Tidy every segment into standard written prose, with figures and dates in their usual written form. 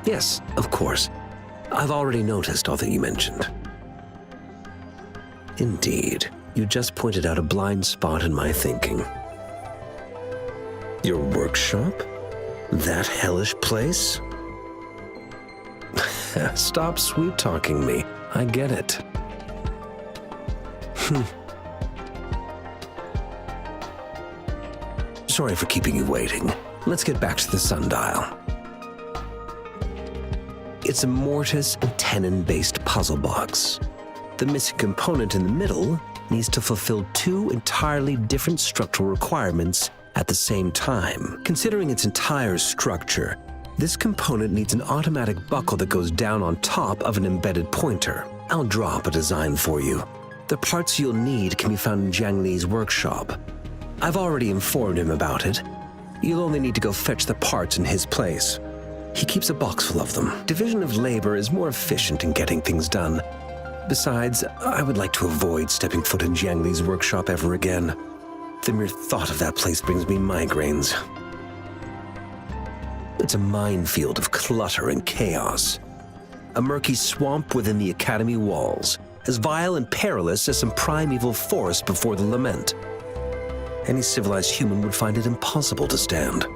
Yes, of course. I've already noticed all that you mentioned. Indeed, you just pointed out a blind spot in my thinking. Your workshop? That hellish place? Stop sweet-talking me. I get it. Sorry for keeping you waiting. Let's get back to the sundial. It's a mortise and tenon-based puzzle box. The missing component in the middle needs to fulfill two entirely different structural requirements at the same time. Considering its entire structure, this component needs an automatic buckle that goes down on top of an embedded pointer. I'll draw up a design for you. The parts you'll need can be found in Jiang Li's workshop. I've already informed him about it. You'll only need to go fetch the parts in his place. He keeps a box full of them. Division of labor is more efficient in getting things done. Besides, I would like to avoid stepping foot in Jiang Li's workshop ever again. The mere thought of that place brings me migraines. It's a minefield of clutter and chaos. A murky swamp within the academy walls, as vile and perilous as some primeval forest before the lament. Any civilized human would find it impossible to stand.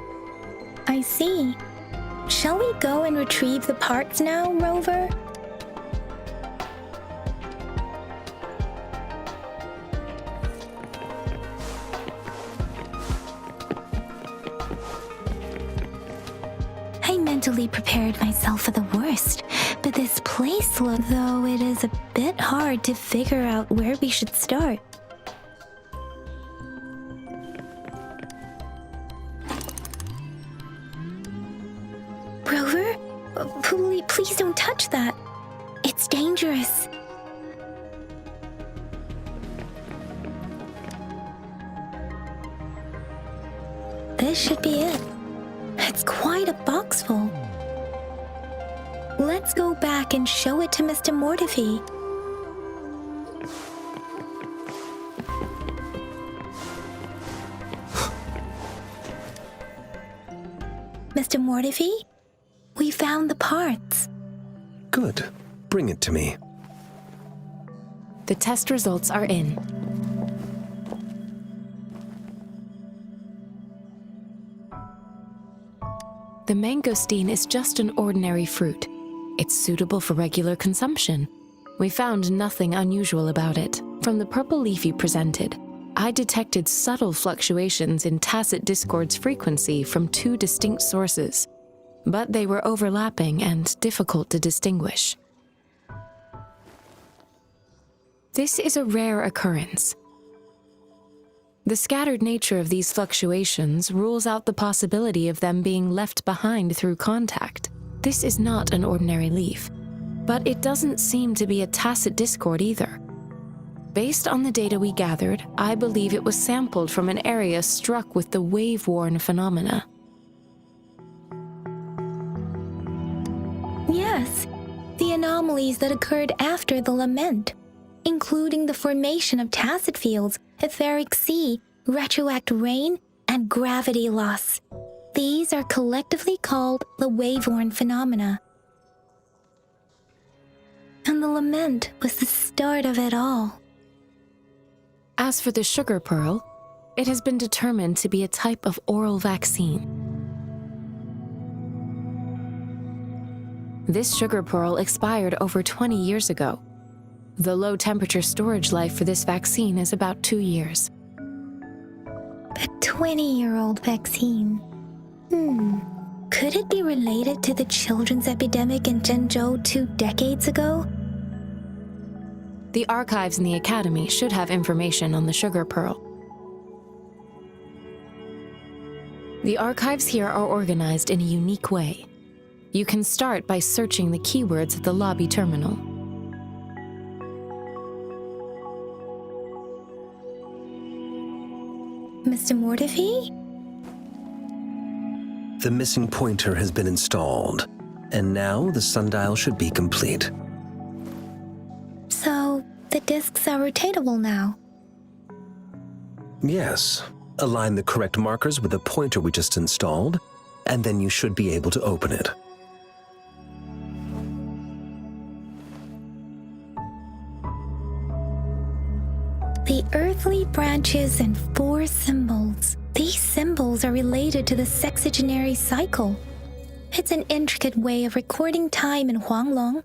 I see. Shall we go and retrieve the parts now, Rover? I mentally prepared myself for the worst, but this place, though it is a bit hard to figure out where we should start. Rover? Please don't touch that. It's dangerous. This should be it. It's quite a box full. Let's go back and show it to Mr. Mortifee. Mr. Mortifee, we found the parts. Good. Bring it to me. The test results are in. The mangosteen is just an ordinary fruit. It's suitable for regular consumption. We found nothing unusual about it. From the purple leaf you presented, I detected subtle fluctuations in tacit discord's frequency from two distinct sources, but they were overlapping and difficult to distinguish. This is a rare occurrence. The scattered nature of these fluctuations rules out the possibility of them being left behind through contact. This is not an ordinary leaf, but it doesn't seem to be a tacit discord either. Based on the data we gathered, I believe it was sampled from an area struck with the wave-worn phenomena. Yes, the anomalies that occurred after the lament, including the formation of tacit fields, etheric sea, retroact rain, and gravity loss. These are collectively called the wave-worn phenomena. And the lament was the start of it all. As for the sugar pearl, it has been determined to be a type of oral vaccine. This sugar pearl expired over 20 years ago. The low-temperature storage life for this vaccine is about 2 years. A 20-year-old vaccine. Could it be related to the children's epidemic in Zhengzhou 2 decades ago? The archives in the Academy should have information on the sugar pearl. The archives here are organized in a unique way. You can start by searching the keywords at the lobby terminal. Mr. Mortifee? The missing pointer has been installed, and now the sundial should be complete. So, the discs are rotatable now. Yes, Align the correct markers with the pointer we just installed, and then you should be able to open it. The earthly branches and 4 symbols. These symbols are related to the sexagenary cycle. It's an intricate way of recording time in Huanglong.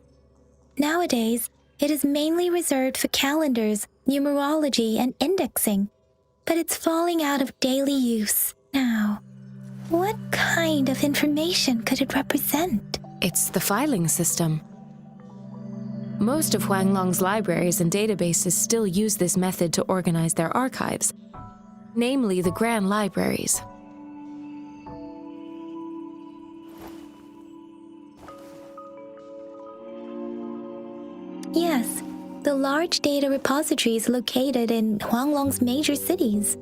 Nowadays, it is mainly reserved for calendars, numerology, and indexing, but it's falling out of daily use. Now, what kind of information could it represent? It's the filing system. Most of Huanglong's libraries and databases still use this method to organize their archives, namely the Grand Libraries. Yes, the large data repositories located in Huanglong's major cities.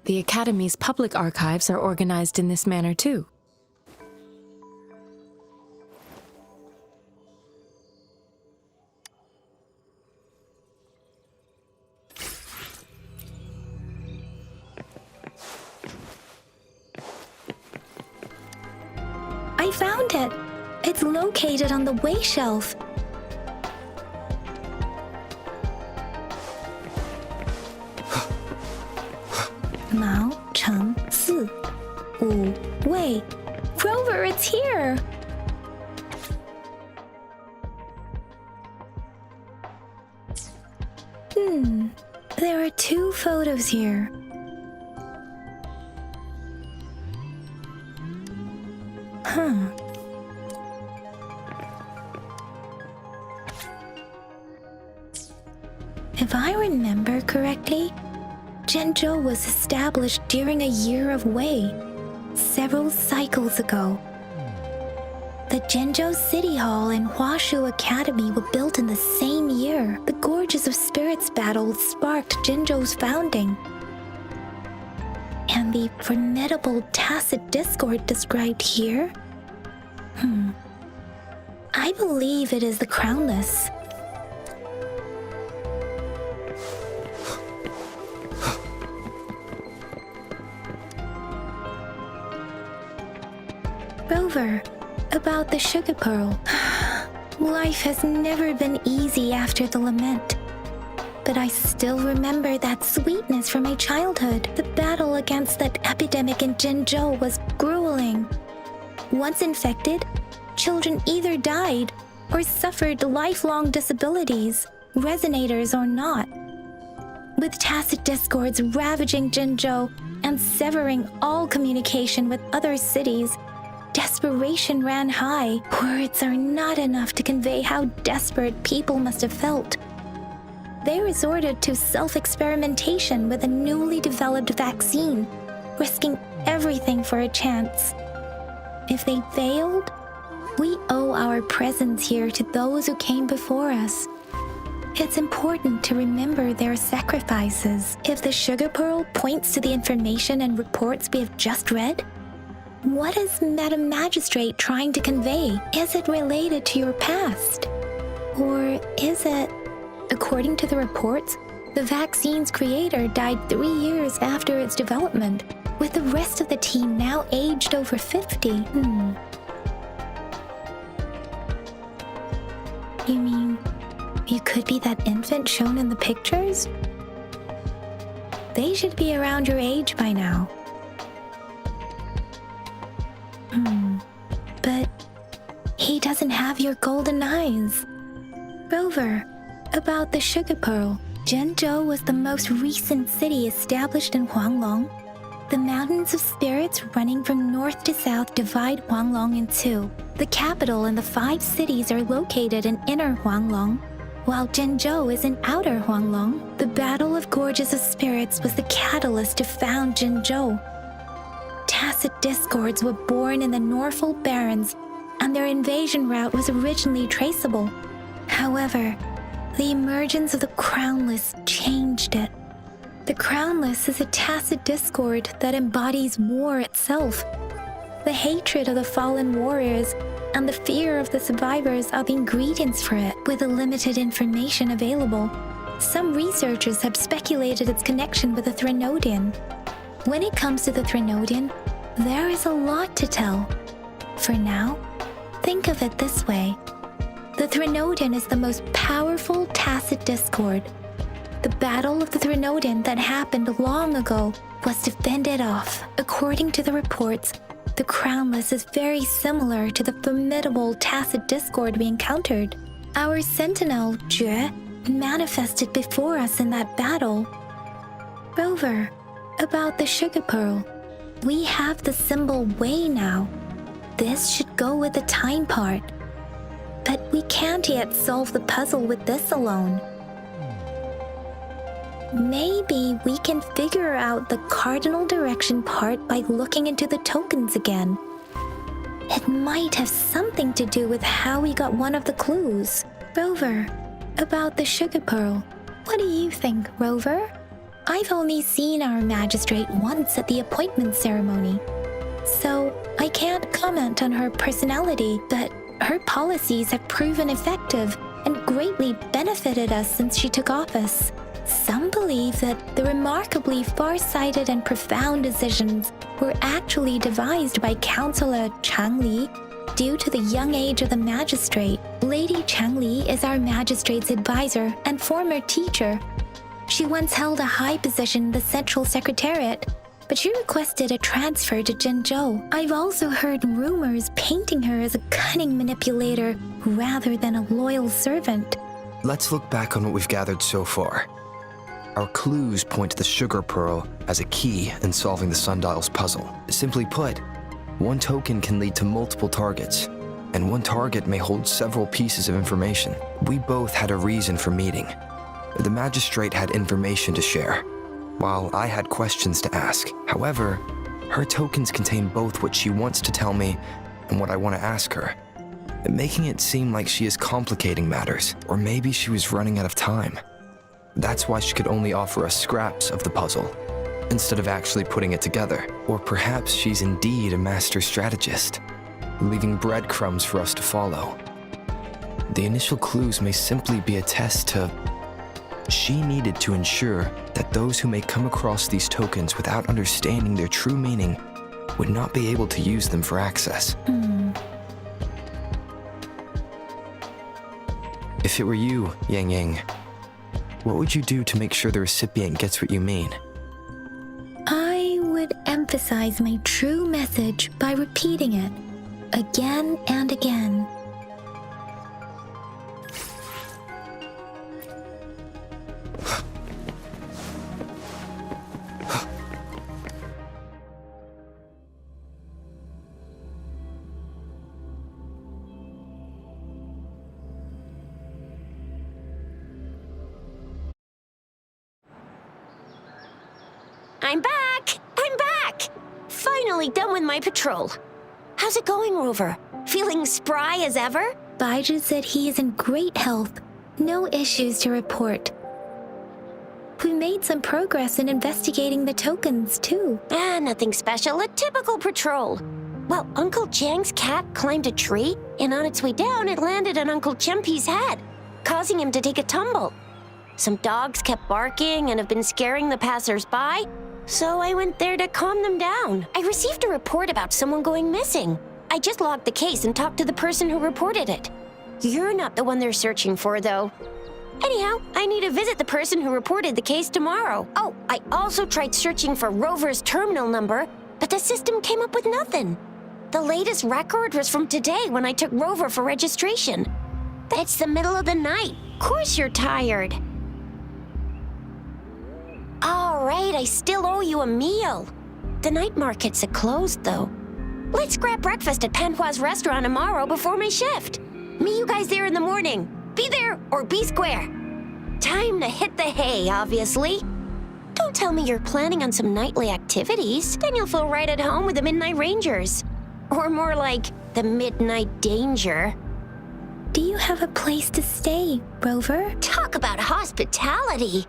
The Academy's public archives are organized in this manner too. I found it! It's located on the way shelf. Mao, Cheng, Si, Wu, Wei. Rover, it's here! There are 2 photos here. If I remember correctly, Zhenzhou was established during a year of Wei, several cycles ago. The Zhenzhou City Hall and Huashu Academy were built in the same year. The Gorges of Spirits battle sparked Zhenzhou's founding. And the formidable tacit discord described here? I believe it is the Crownless. Rover, about the sugar pearl. Life has never been easy after the lament. But I still remember that sweetness from my childhood. The battle against that epidemic in Zhenzhou was grueling. Once infected, children either died or suffered lifelong disabilities, resonators or not. With tacit discords ravaging Zhenzhou and severing all communication with other cities, desperation ran high. Words are not enough to convey how desperate people must have felt. They resorted to self-experimentation with a newly developed vaccine, risking everything for a chance. If they failed, we owe our presence here to those who came before us. It's important to remember their sacrifices. If the sugar pearl points to the information and reports we have just read, what is Madam Magistrate trying to convey? Is it related to your past? Or is it, according to the reports, the vaccine's creator died 3 years after its development, with the rest of the team now aged over 50? You mean, you could be that infant shown in the pictures? They should be around your age by now. But he doesn't have your golden eyes. Rover, about the sugar pearl. Zhenzhou was the most recent city established in Huanglong. The mountains of spirits running from north to south divide Huanglong in 2. The capital and the 5 cities are located in inner Huanglong, while Zhenzhou is in outer Huanglong. The Battle of Gorges of Spirits was the catalyst to found Zhenzhou. Tacit discords were born in the Norfolk Barrens, and their invasion route was originally traceable. However, the emergence of the Crownless changed it. The Crownless is a tacit discord that embodies war itself. The hatred of the fallen warriors and the fear of the survivors are the ingredients for it. With the limited information available, Some researchers have speculated its connection with the Threnodian. When it comes to the Threnodian, there is a lot to tell. For now, think of it this way. The Threnodian is the most powerful tacit discord. The Battle of the Threnodian that happened long ago was to fend it off. According to the reports, the Crownless is very similar to the formidable tacit discord we encountered. Our sentinel, Jue, manifested before us in that battle. Rover, about the sugar pearl. We have the symbol Wei now. This should go with the time part. But we can't yet solve the puzzle with this alone. Maybe we can figure out the cardinal direction part by looking into the tokens again. It might have something to do with how we got one of the clues. Rover, about the sugar pearl. What do you think, Rover? I've only seen our magistrate once at the appointment ceremony, so I can't comment on her personality, but her policies have proven effective and greatly benefited us since she took office. Some believe that the remarkably far-sighted and profound decisions were actually devised by Councillor Changli due to the young age of the magistrate. Lady Changli is our magistrate's advisor and former teacher. She once held a high position in the Central Secretariat, but she requested a transfer to Zhengzhou. I've also heard rumors painting her as a cunning manipulator rather than a loyal servant. Let's look back on what we've gathered so far. Our clues point to the sugar pearl as a key in solving the sundial's puzzle. Simply put, one token can lead to multiple targets, and one target may hold several pieces of information. We both had a reason for meeting. The magistrate had information to share, while I had questions to ask. However, her tokens contain both what she wants to tell me and what I want to ask her, making it seem like she is complicating matters, or maybe she was running out of time. That's why she could only offer us scraps of the puzzle, instead of actually putting it together. Or perhaps she's indeed a master strategist, leaving breadcrumbs for us to follow. The initial clues may simply be a test to... She needed to ensure that those who may come across these tokens without understanding their true meaning would not be able to use them for access. If it were you, Yang Yang, what would you do to make sure the recipient gets what you mean? I would emphasize my true message by repeating it again and again. I'm back! I'm back! Finally done with my patrol. How's it going, Rover? Feeling spry as ever? Baiju said he is in great health. No issues to report. We made some progress in investigating the tokens, too. Nothing special. A typical patrol. Well, Uncle Jiang's cat climbed a tree, and on its way down, it landed on Uncle Chempi's head, causing him to take a tumble. Some dogs kept barking and have been scaring the passers-by, so I went there to calm them down. I received a report about someone going missing. I just logged the case and talked to the person who reported it. You're not the one they're searching for, though. Anyhow, I need to visit the person who reported the case tomorrow. Oh, I also tried searching for Rover's terminal number, but the system came up with nothing. The latest record was from today when I took Rover for registration. It's the middle of the night. Of course you're tired. All right, I still owe you a meal. The night markets are closed, though. Let's grab breakfast at Panhua's restaurant tomorrow before my shift. Meet you guys there in the morning. Be there or be square. Time to hit the hay, obviously. Don't tell me you're planning on some nightly activities. Then you'll feel right at home with the Midnight Rangers. Or more like the Midnight Danger. Do you have a place to stay, Rover? Talk about hospitality.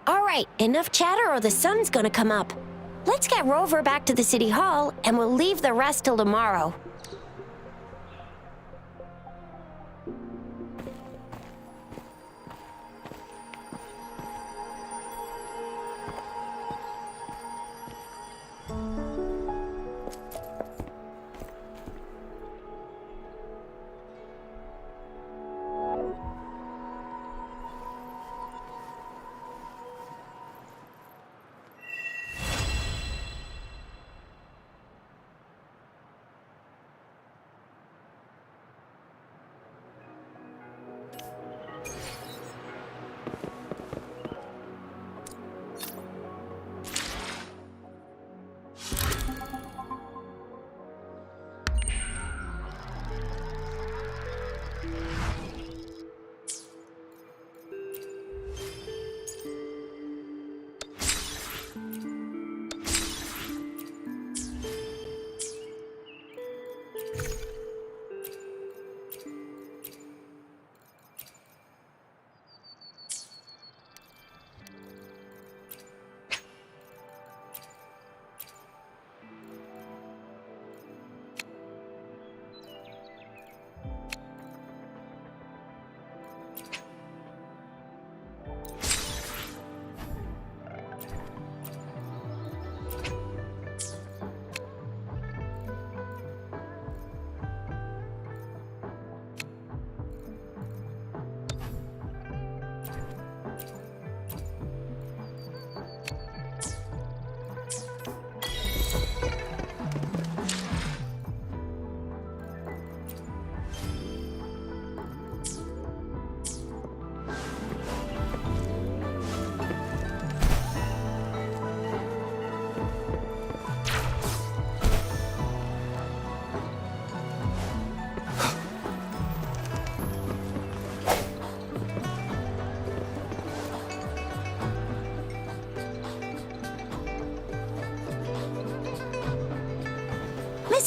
All right, enough chatter or the sun's gonna come up. Let's get Rover back to the city hall and we'll leave the rest till tomorrow.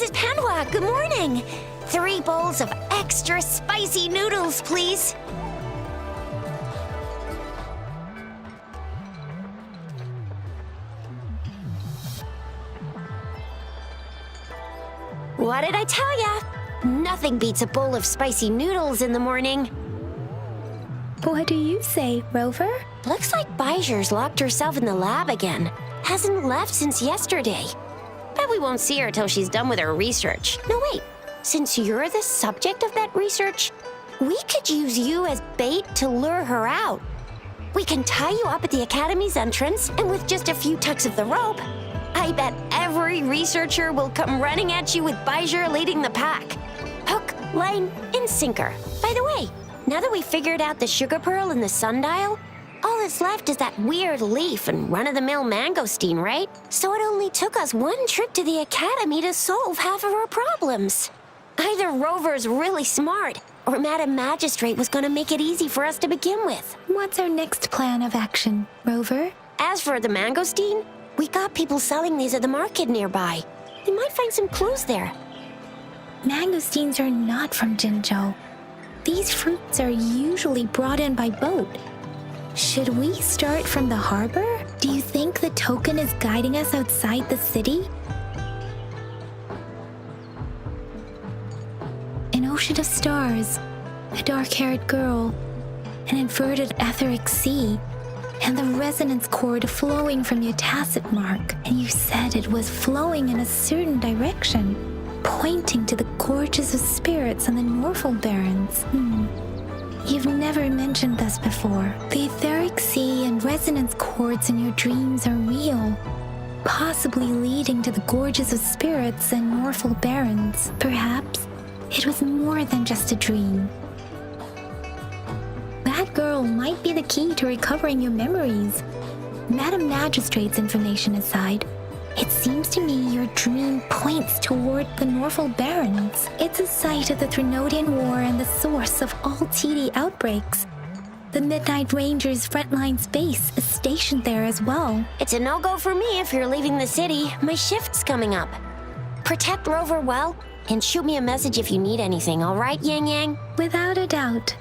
Mrs. Panwa, good morning. 3 bowls of extra spicy noodles, please. What did I tell ya? Nothing beats a bowl of spicy noodles in the morning. What do you say, Rover? Looks like Bijur's locked herself in the lab again. Hasn't left since yesterday. Bet we won't see her till she's done with her research. No, wait. Since you're the subject of that research, we could use you as bait to lure her out. We can tie you up at the Academy's entrance, and with just a few tugs of the rope, I bet every researcher will come running at you with Bijur leading the pack. Hook, line, and sinker. By the way, now that we've figured out the sugar pearl and the sundial, all that's left is that weird leaf and run-of-the-mill mangosteen, right? So it only took us 1 trip to the Academy to solve half of our problems. Either Rover's really smart, or Madam Magistrate was gonna make it easy for us to begin with. What's our next plan of action, Rover? As for the mangosteen, we got people selling these at the market nearby. We might find some clues there. Mangosteens are not from Jinzhou. These fruits are usually brought in by boat. Should we start from the harbor? Do you think the token is guiding us outside the city? An ocean of stars, a dark-haired girl, an inverted etheric sea, and the resonance cord flowing from your tacit mark. And you said it was flowing in a certain direction, pointing to the gorges of spirits on the Norfolk Barrens. You've never mentioned this before. The etheric sea and resonance cords in your dreams are real, possibly leading to the gorges of spirits and Norfolk Barrens. Perhaps it was more than just a dream. That girl might be the key to recovering your memories. Madam Magistrate's information aside, it seems to me your dream points toward the Norfolk Barrens. It's a site of the Trinodian War and the source of all TD outbreaks. The Midnight Rangers' frontline base is stationed there as well. It's a no-go for me if you're leaving the city. My shift's coming up. Protect Rover well, and shoot me a message if you need anything, all right, Yang Yang? Without a doubt.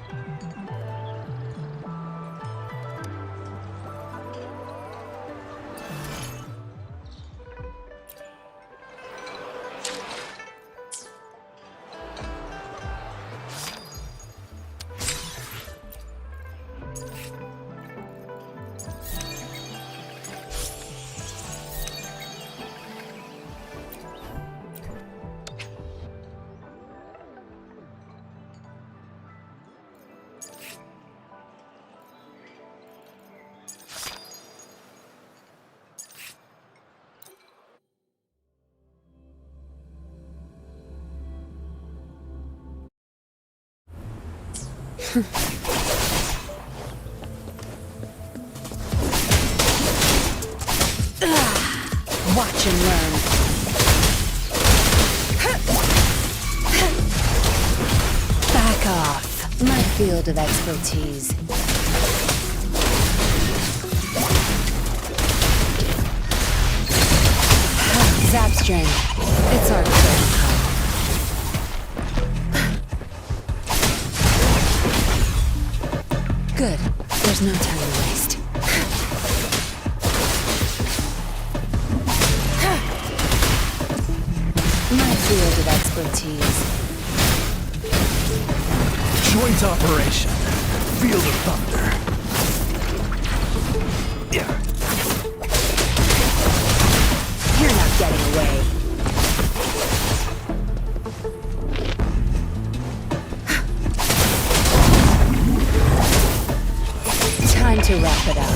Watch and learn. Back off. My field of expertise. Zap string. It's our turn. Good. There's no time to waste. My field of expertise. Joint operation. Field of thunder. Yeah. You're not getting away. Time to wrap it up.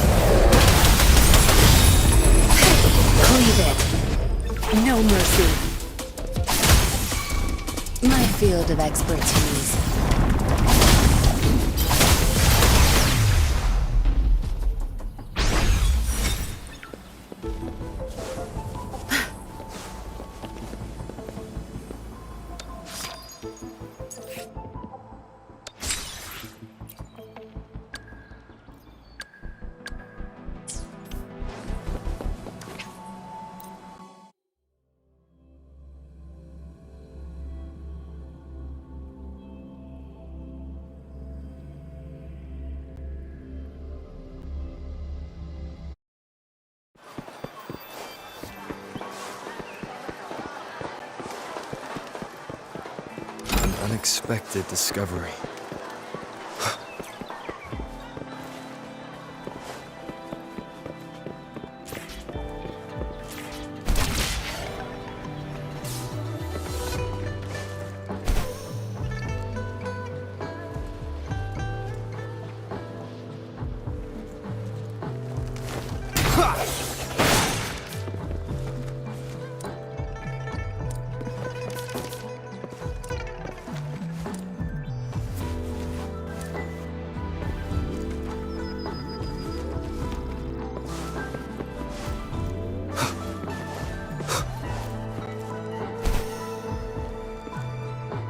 Cleave it. No mercy. My field of expertise. unexpected discovery.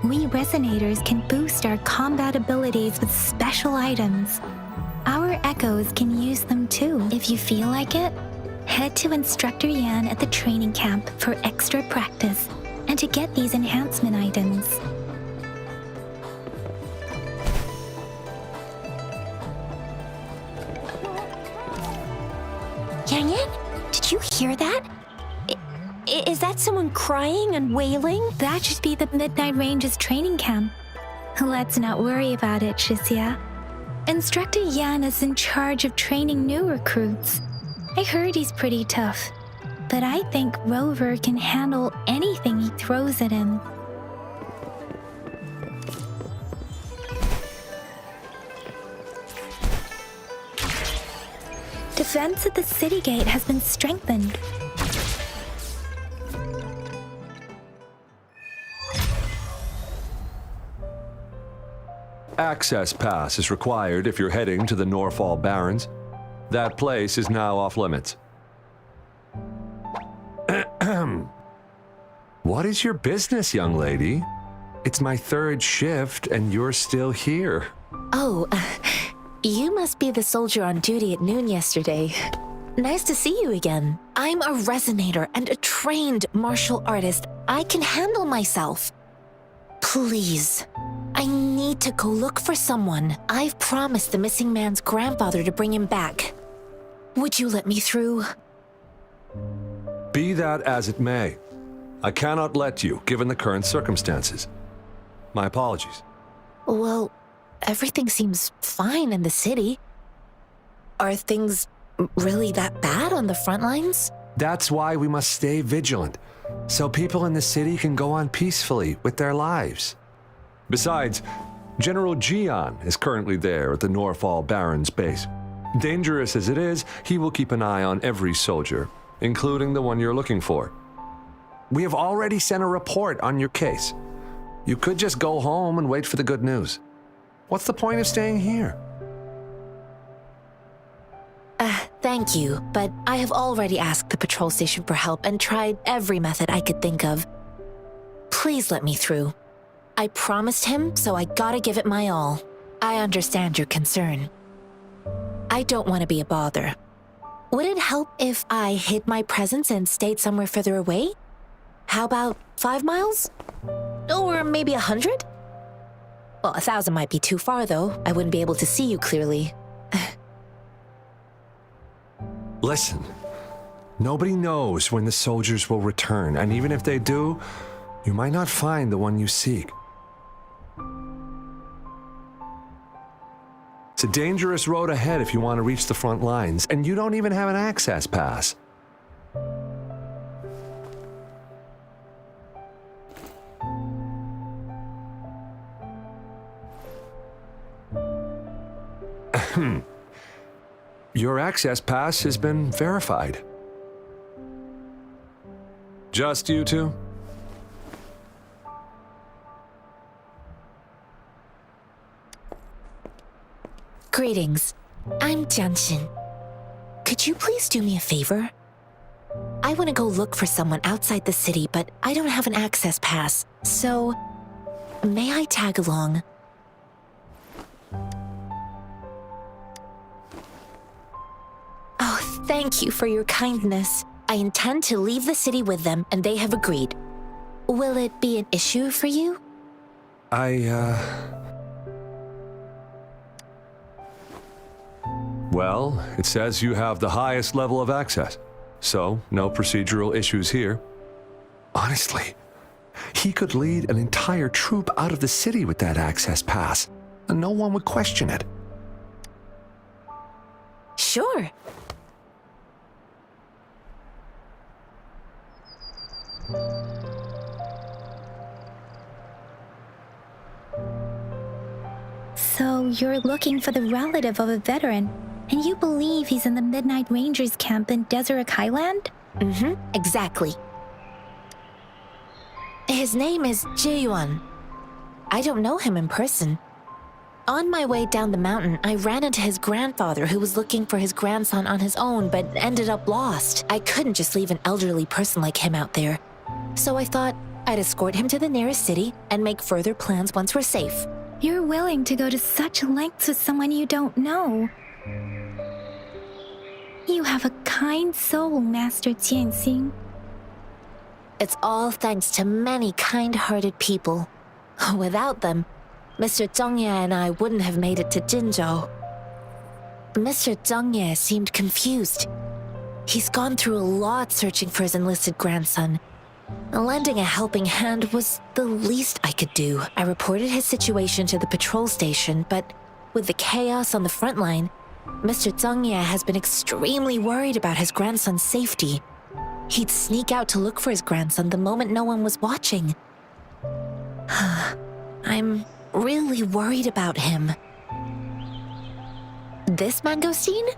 We Resonators can boost our combat abilities with special items. Our Echoes can use them too. If you feel like it, head to Instructor Yan at the training camp for extra practice and to get these enhancement items. Yang Yan, did you hear that? Is that someone crying and wailing? That should be the Midnight Ranges training camp. Let's not worry about it, Shisia. Instructor Yan is in charge of training new recruits. I heard he's pretty tough, but I think Rover can handle anything he throws at him. Defense at the city gate has been strengthened. Access pass is required if you're heading to the Norfall Barrens. That place is now off limits. What is your business, young lady? It's my third shift and you're still here. Oh, you must be the soldier on duty at noon yesterday. Nice to see you again. I'm a Resonator and a trained martial artist. I can handle myself. Please, I need to go look for someone. I've promised the missing man's grandfather to bring him back. Would you let me through? Be that as it may, I cannot let you, given the current circumstances. My apologies. Well, everything seems fine in the city. Are things really that bad on the front lines? That's why we must stay vigilant, so people in the city can go on peacefully with their lives. Besides, General Jian is currently there at the Norfall Barrens base. Dangerous as it is, he will keep an eye on every soldier, including the one you're looking for. We have already sent a report on your case. You could just go home and wait for the good news. What's the point of staying here? Thank you, but I have already asked the patrol station for help and tried every method I could think of. Please let me through. I promised him, so I gotta give it my all. I understand your concern. I don't want to be a bother. Would it help if I hid my presence and stayed somewhere further away? How about 5 miles? Or maybe 100? Well, 1,000 might be too far, though. I wouldn't be able to see you clearly. Listen, nobody knows when the soldiers will return, and even if they do, you might not find the one you seek. It's a dangerous road ahead if you want to reach the front lines, and you don't even have an access pass. Your access pass has been verified. Just you two? Greetings. I'm Jianshin. Could you please do me a favor? I want to go look for someone outside the city, but I don't have an access pass, so may I tag along? Oh, thank you for your kindness. I intend to leave the city with them, and they have agreed. Will it be an issue for you? Well, it says you have the highest level of access, so no procedural issues here. Honestly, He could lead an entire troop out of the city with that access pass, and no one would question it. Sure. So you're looking for the relative of a veteran, and you believe he's in the Midnight Rangers camp in Deseret Highland? Exactly. His name is Jae-yuan. I don't know him in person. On my way down the mountain, I ran into his grandfather who was looking for his grandson on his own but ended up lost. I couldn't just leave an elderly person like him out there. So I thought I'd escort him to the nearest city and make further plans once we're safe. You're willing to go to such lengths with someone you don't know. You have a kind soul, Master Jianxing. It's all thanks to many kind-hearted people. Without them, Mr. Zhongye and I wouldn't have made it to Jinzhou. Mr. Zhongye seemed confused. He's gone through a lot searching for his enlisted grandson. Lending a helping hand was the least I could do. I reported his situation to the patrol station, but with the chaos on the front line, Mr. Zhongye has been extremely worried about his grandson's safety. He'd sneak out to look for his grandson the moment no one was watching. I'm really worried about him. This mangosteen?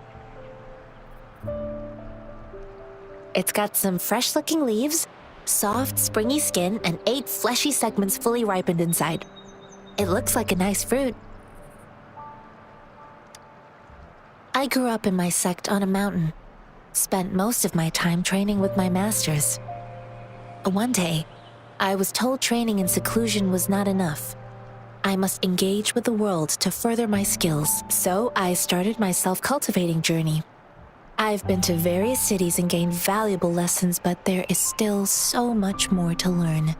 It's got some fresh-looking leaves, soft, springy skin, and 8 fleshy segments fully ripened inside. It looks like a nice fruit. I grew up in my sect on a mountain. Spent most of my time training with my masters. One day, I was told training in seclusion was not enough. I must engage with the world to further my skills, so I started my self-cultivating journey. I've been to various cities and gained valuable lessons, but there is still so much more to learn.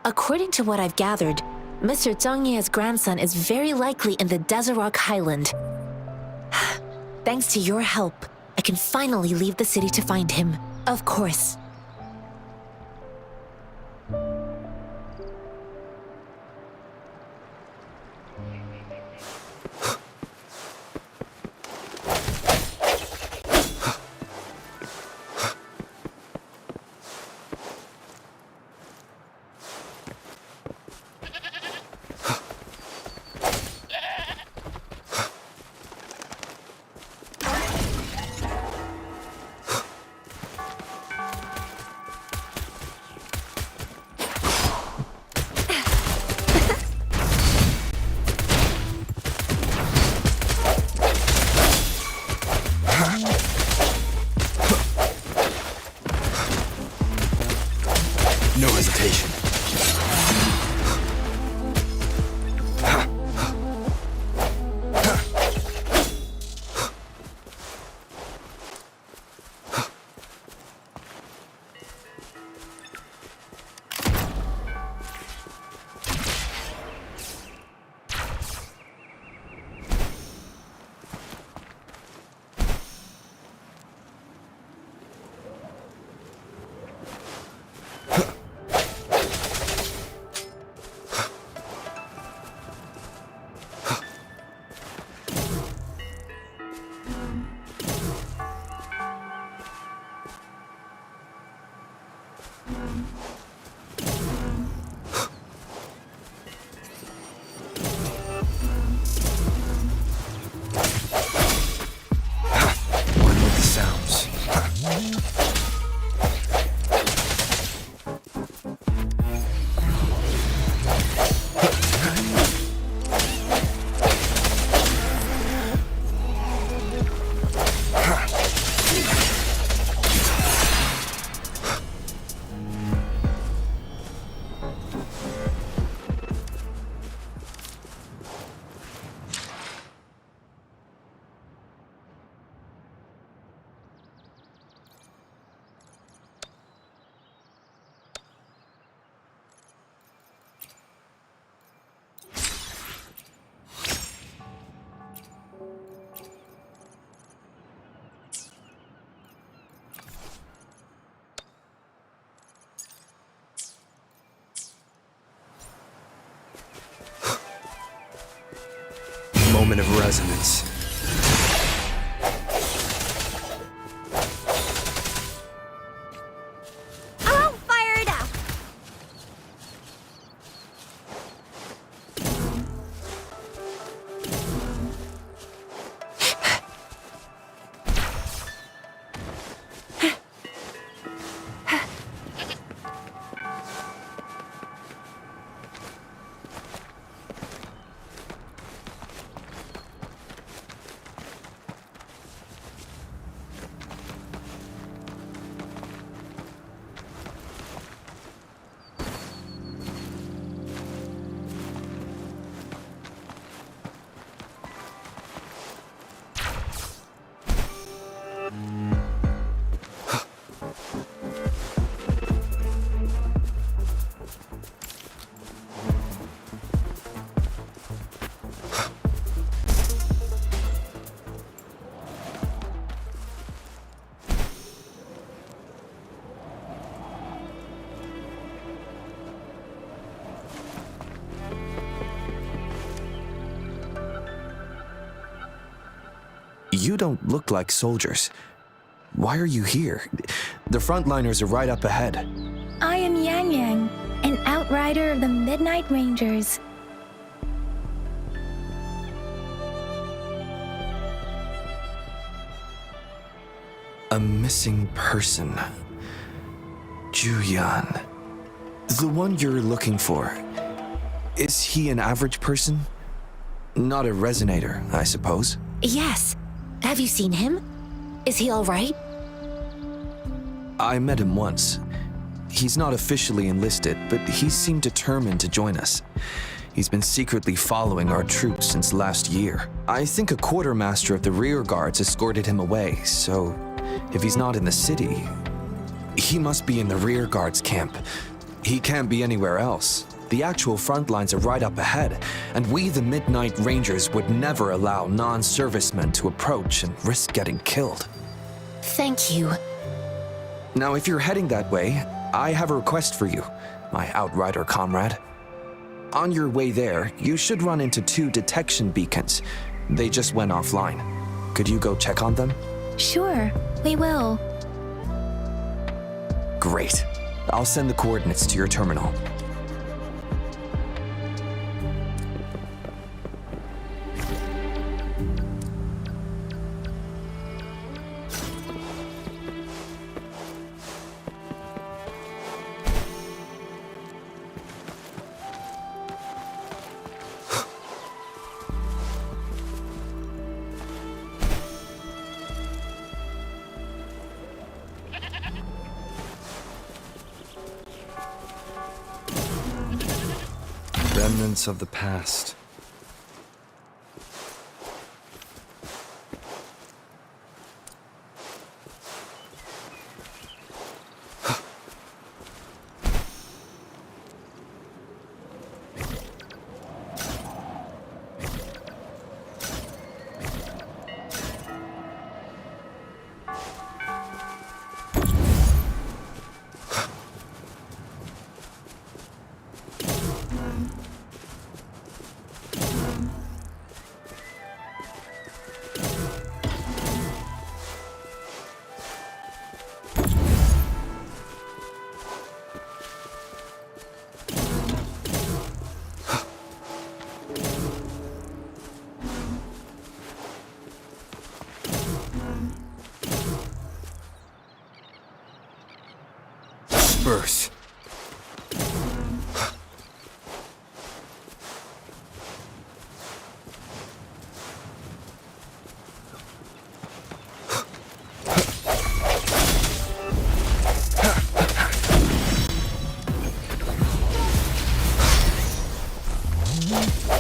According to what I've gathered, Mr. Zhongye's grandson is very likely in the Deseret Highland. Thanks to your help, I can finally leave the city to find him. Of course. moment of resonance. I'll fire it up! You don't look like soldiers. Why are you here? The frontliners are right up ahead. I am Yang Yang, an outrider of the Midnight Rangers. A missing person. Juyan. The one you're looking for. Is he an average person? Not a resonator, I suppose. Yes. Have you seen him? Is he all right? I met him once. He's not officially enlisted, but he seemed determined to join us. He's been secretly following our troops since last year. I think a quartermaster of the rear guards escorted him away, so if he's not in the city, he must be in the rear guards camp. He can't be anywhere else. The actual front lines are right up ahead, and we, the Midnight Rangers, would never allow non-servicemen to approach and risk getting killed. Thank you. Now, if you're heading that way, I have a request for you, my outrider comrade. On your way there, you should run into 2 detection beacons. They just went offline. Could you go check on them? Sure, we will. Great. I'll send the coordinates to your terminal. Remnants of the past. Birth.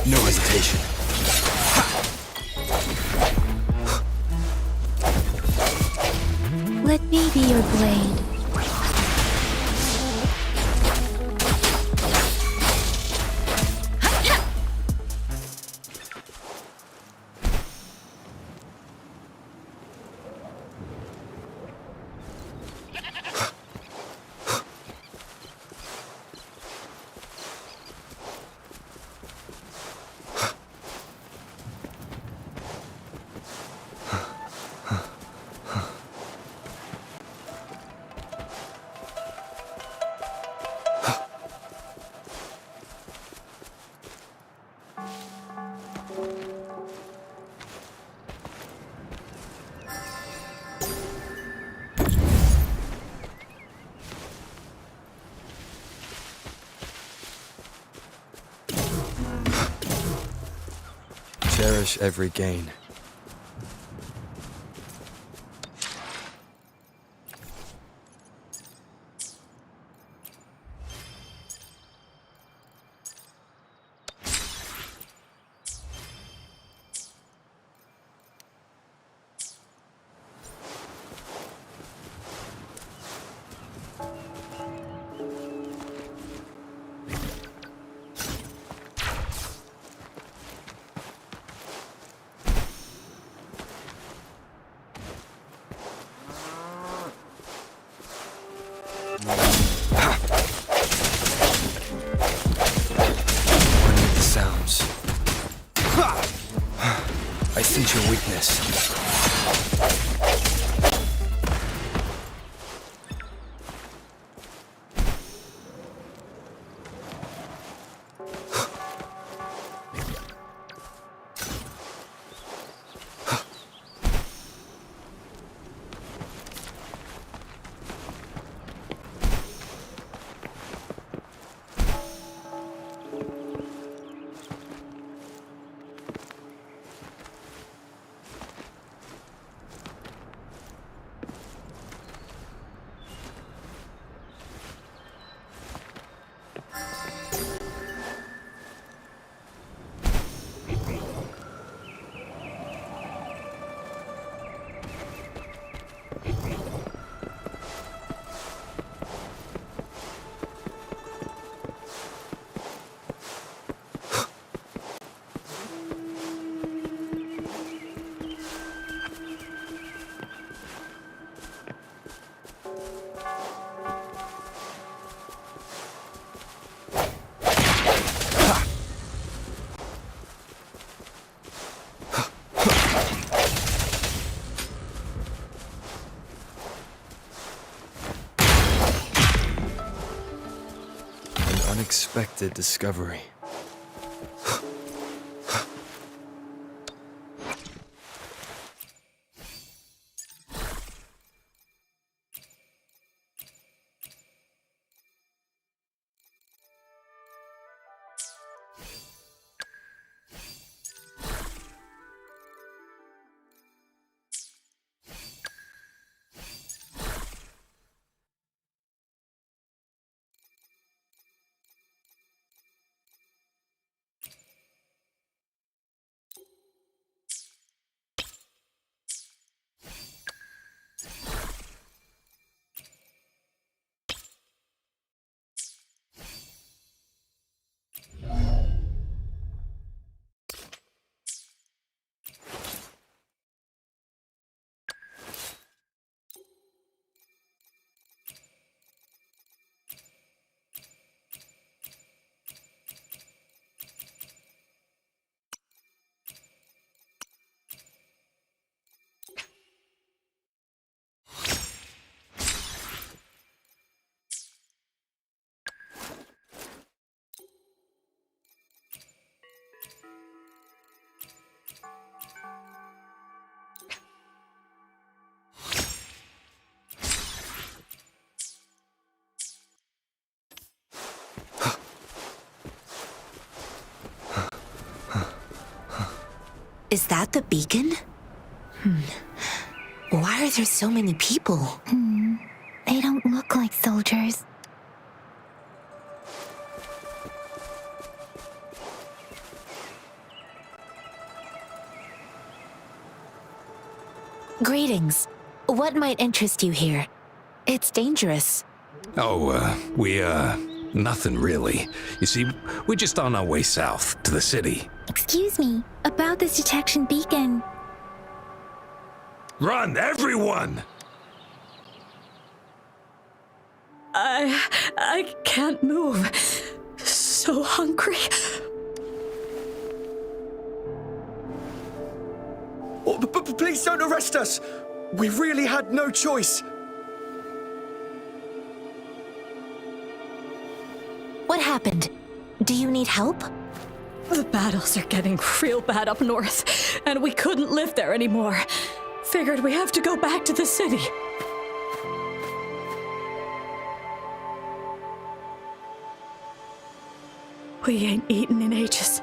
No hesitation. Let me be your blade. Cherish every gain. Underneath the sounds. I sense your weakness. Unexpected discovery. Is that the beacon? Why are there so many people? They don't look like soldiers. Greetings. What might interest you here? It's dangerous. Nothing really. You see, we're just on our way south to the city. Excuse me, about this detection beacon. Run, everyone! I can't move. So hungry. Oh, please don't arrest us! We really had no choice. What happened? Do you need help? The battles are getting real bad up north, and we couldn't live there anymore. Figured we have to go back to the city. We ain't eaten in ages,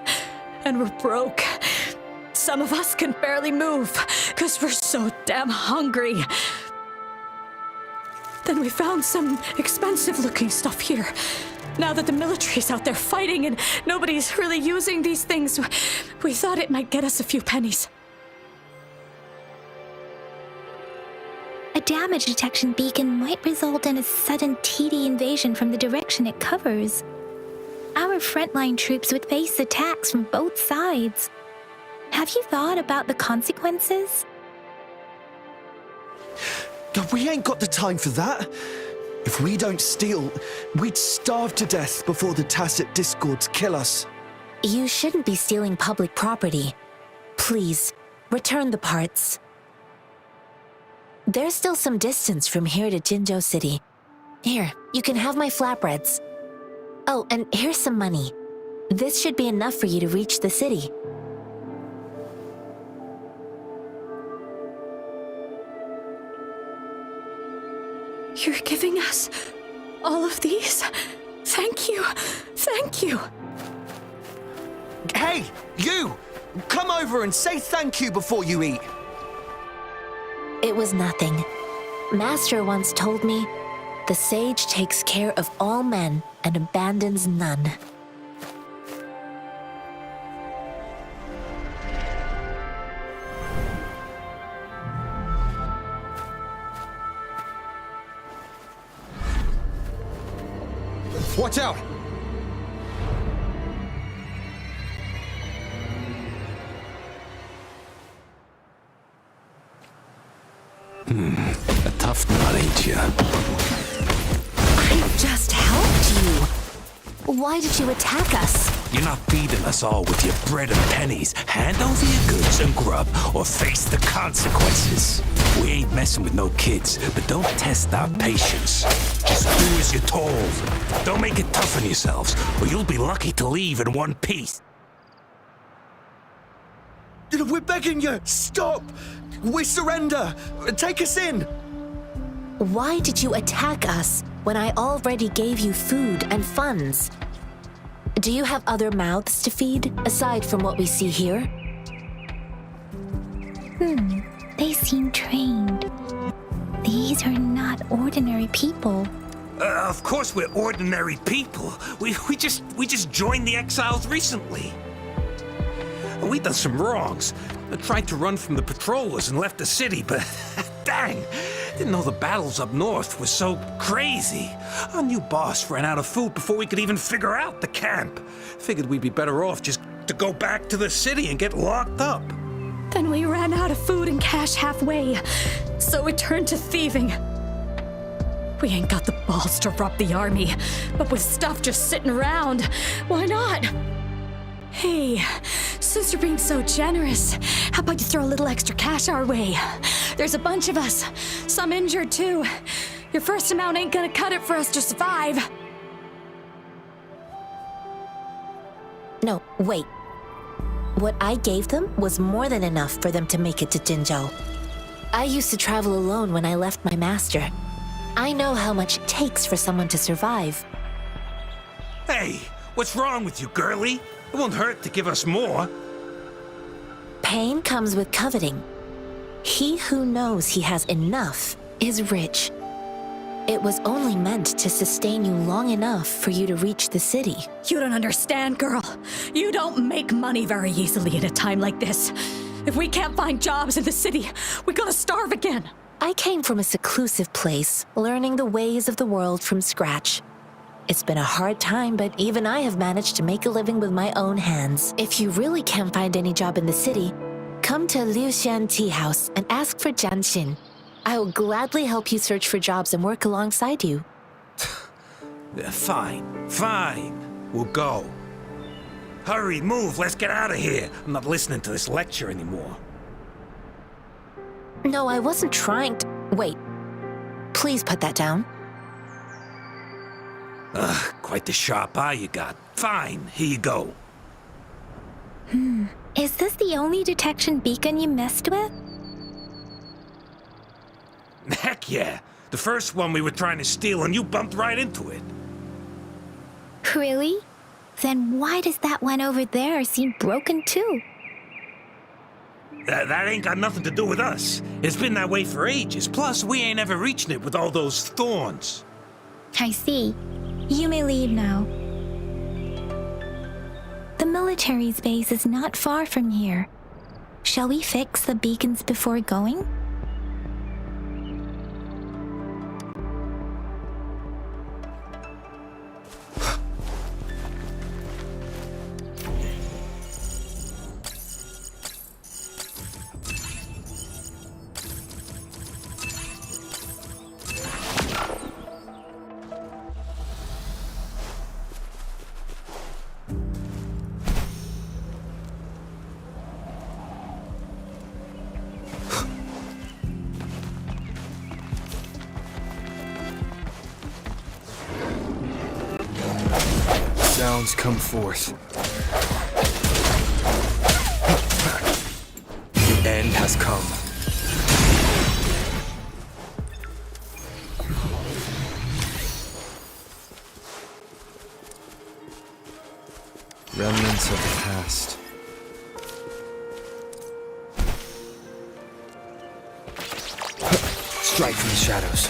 and we're broke. Some of us can barely move, 'cause we're so damn hungry. Then we found some expensive-looking stuff here. Now that the military's out there fighting and nobody's really using these things, we thought it might get us a few pennies. A damage detection beacon might result in a sudden TD invasion from the direction it covers. Our frontline troops would face attacks from both sides. Have you thought about the consequences? God, we ain't got the time for that. If we don't steal, we'd starve to death before the Tacit Discords kill us. You shouldn't be stealing public property. Please, return the parts. There's still some distance from here to Jinzhou City. Here, you can have my flatbreads. Oh, and here's some money. This should be enough for you to reach the city. You're giving us all of these? Thank you. Thank you. Hey, you! Come over and say thank you before you eat. It was nothing. Master once told me, the sage takes care of all men and abandons none. Watch out! A tough nut, ain't ya? I just helped you. Why did you attack us? You're not feeding us all with your bread and pennies. Hand over your goods and grub, or face the consequences. We ain't messing with no kids, but don't test our patience. Just do as you're told. Don't make it tough on yourselves, or you'll be lucky to leave in one piece. We're begging you, stop! We surrender! Take us in! Why did you attack us when I already gave you food and funds? Do you have other mouths to feed, aside from what we see here? They seem trained. These are not ordinary people. Of course we're ordinary people. We just joined the exiles recently. We done some wrongs. I tried to run from the patrollers and left the city, but dang, didn't know the battles up north were so crazy. Our new boss ran out of food before we could even figure out the camp. Figured we'd be better off just to go back to the city and get locked up. Then we ran out of food and cash halfway, so we turned to thieving. We ain't got the balls to rob the army, but with stuff just sitting around, why not? Hey, since you're being so generous, how about you throw a little extra cash our way? There's a bunch of us, some injured too. Your first amount ain't gonna cut it for us to survive. No, wait. What I gave them was more than enough for them to make it to Jinzhou. I used to travel alone when I left my master. I know how much it takes for someone to survive. Hey, what's wrong with you, girlie? It won't hurt to give us more. Pain comes with coveting. He who knows he has enough is rich. It was only meant to sustain you long enough for you to reach the city. You don't understand, girl. You don't make money very easily at a time like this. If we can't find jobs in the city, we're gonna starve again. I came from a seclusive place, learning the ways of the world from scratch. It's been a hard time, but even I have managed to make a living with my own hands. If you really can't find any job in the city, come to Liu Xian Tea House and ask for Jian Xin. I will gladly help you search for jobs and work alongside you. Fine. We'll go. Hurry, move, let's get out of here. I'm not listening to this lecture anymore. No, I wasn't trying to... Wait. Please put that down. Quite the sharp eye you got. Fine, here you go. Is this the only detection beacon you messed with? Heck yeah. The first one we were trying to steal and you bumped right into it. Really? Then why does that one over there seem broken too? That ain't got nothing to do with us. It's been that way for ages. Plus, we ain't ever reaching it with all those thorns. I see. You may leave now. The military's base is not far from here. Shall we fix the beacons before going? Sounds come forth. The end has come. Remnants of the past. Strike from the shadows.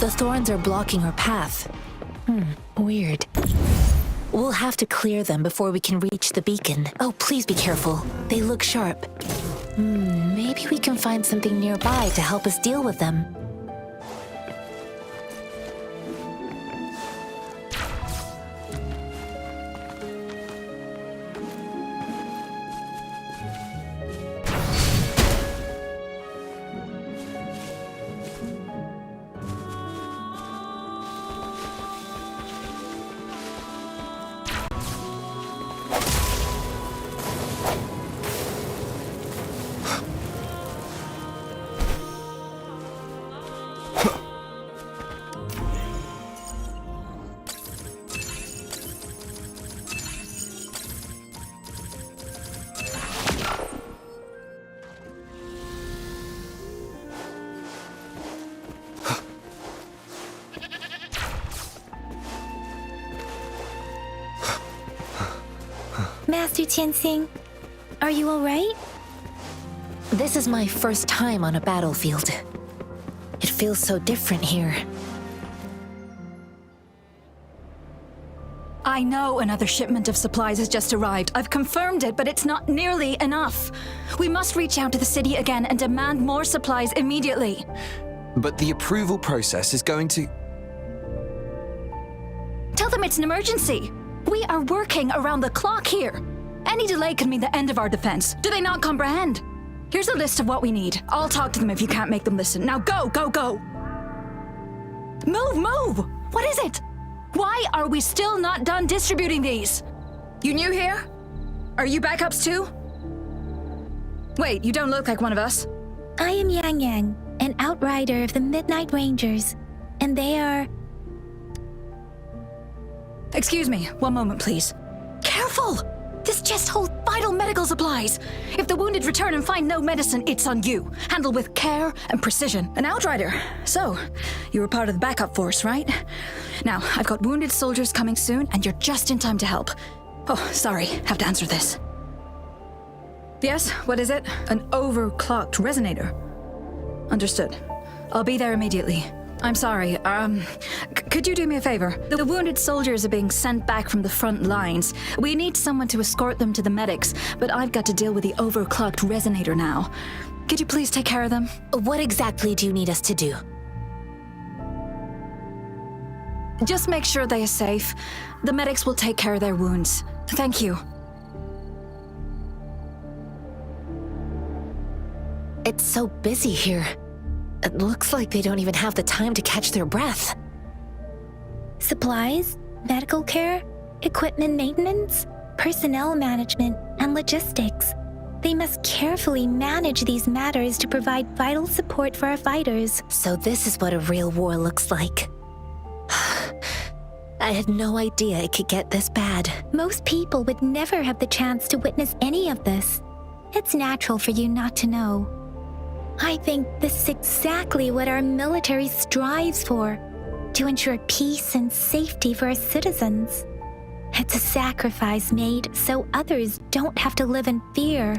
The thorns are blocking our path. Weird. We'll have to clear them before we can reach the beacon. Oh, please be careful. They look sharp. Maybe we can find something nearby to help us deal with them. Master Tianxing, are you alright? This is my first time on a battlefield. It feels so different here. I know another shipment of supplies has just arrived. I've confirmed it, but it's not nearly enough. We must reach out to the city again and demand more supplies immediately. But the approval process is going to... Tell them it's an emergency. We are working around the clock here. Any delay could mean the end of our defense. Do they not comprehend? Here's a list of what we need. I'll talk to them if you can't make them listen. Now go, go, go! Move, move! What is it? Why are we still not done distributing these? You new here? Are you backups too? Wait, you don't look like one of us. I am Yang Yang, an outrider of the Midnight Rangers, and they are... Excuse me, one moment please. Careful! This chest holds vital medical supplies. If the wounded return and find no medicine, it's on you. Handle with care and precision. An outrider. So, you were part of the backup force, right? Now, I've got wounded soldiers coming soon, and you're just in time to help. Oh, sorry, have to answer this. Yes, what is it? An overclocked resonator. Understood. I'll be there immediately. I'm sorry, could you do me a favor? The wounded soldiers are being sent back from the front lines. We need someone to escort them to the medics, but I've got to deal with the overclocked resonator now. Could you please take care of them? What exactly do you need us to do? Just make sure they are safe. The medics will take care of their wounds. Thank you. It's so busy here. It looks like they don't even have the time to catch their breath. Supplies, medical care, equipment maintenance, personnel management, and logistics. They must carefully manage these matters to provide vital support for our fighters. So this is what a real war looks like. I had no idea it could get this bad. Most people would never have the chance to witness any of this. It's natural for you not to know. I think this is exactly what our military strives for, to ensure peace and safety for our citizens. It's a sacrifice made so others don't have to live in fear.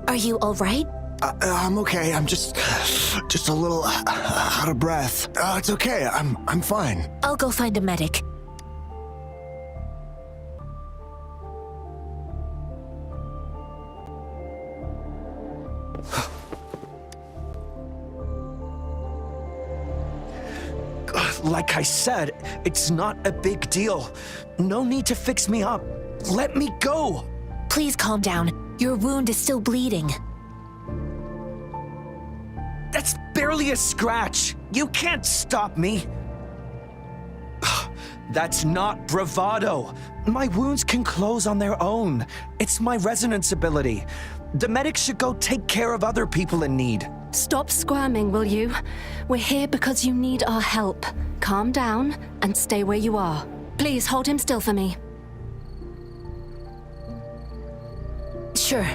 Are you all right? I'm okay. I'm just a little out of breath. It's okay. I'm fine. I'll go find a medic. Like I said, it's not a big deal. No need to fix me up. Let me go. Please calm down. Your wound is still bleeding. That's barely a scratch. You can't stop me. That's not bravado. My wounds can close on their own. It's my resonance ability. The medics should go take care of other people in need. Stop squirming, will you? We're here because you need our help. Calm down and stay where you are. Please hold him still for me. Sure.